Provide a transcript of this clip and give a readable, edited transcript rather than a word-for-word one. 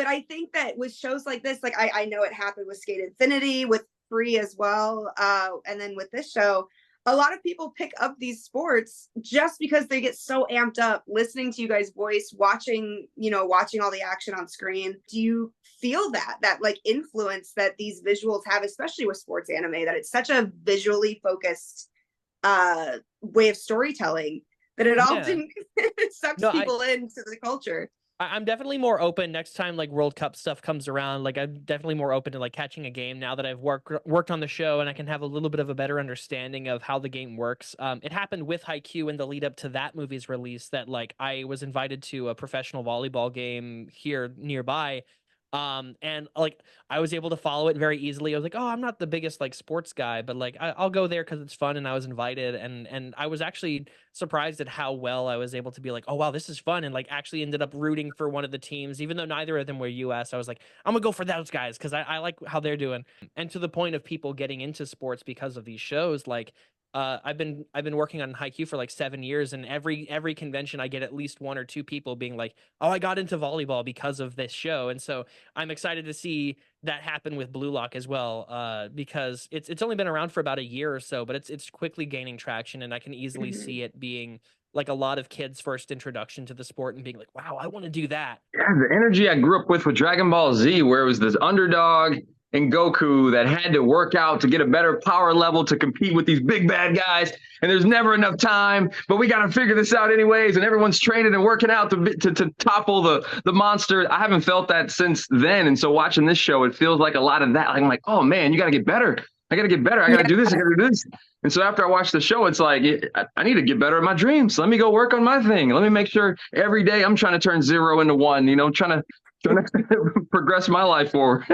I think that with shows like this, like I know it happened with Skate Infinity, with Free as well, and then with this show, a lot of people pick up these sports just because they get so amped up listening to you guys' voice, watching all the action on screen. Do you feel that like influence that these visuals have, especially with sports anime, that it's such a visually focused way of storytelling that it often sucks people into the culture? I'm definitely more open next time like World Cup stuff comes around. Like I'm definitely more open to like catching a game now that I've worked on the show and I can have a little bit of a better understanding of how the game works. It happened with Haikyuu in the lead up to that movie's release that like I was invited to a professional volleyball game here nearby. And like I was able to follow it very easily. I was like, oh, I'm not the biggest like sports guy, but like I'll go there because it's fun and I was invited, and I was actually surprised at how well I was able to be like, oh wow, this is fun, and like actually ended up rooting for one of the teams, even though neither of them were US. I was like, I'm gonna go for those guys because I like how they're doing. And to the point of people getting into sports because of these shows, like I've been working on Haikyuu for like 7 years, and every convention I get at least one or two people being like, "Oh, I got into volleyball because of this show," and so I'm excited to see that happen with Blue Lock as well, because it's only been around for about a year or so, but it's quickly gaining traction, and I can easily see it being like a lot of kids' first introduction to the sport and being like, "Wow, I want to do that." Yeah, the energy I grew up with Dragon Ball Z, where it was this underdog and Goku that had to work out to get a better power level to compete with these big bad guys, and there's never enough time, but we got to figure this out anyways, and everyone's training and working out to topple the monster. I haven't felt that since then, and so watching this show, it feels like a lot of that. Like, I'm like, oh man, you got to get better. I got to get better. I got to do this. I got to do this. And so after I watch the show, it's like, I need to get better at my dreams. Let me go work on my thing. Let me make sure every day I'm trying to turn 0 into 1, trying to progress my life forward.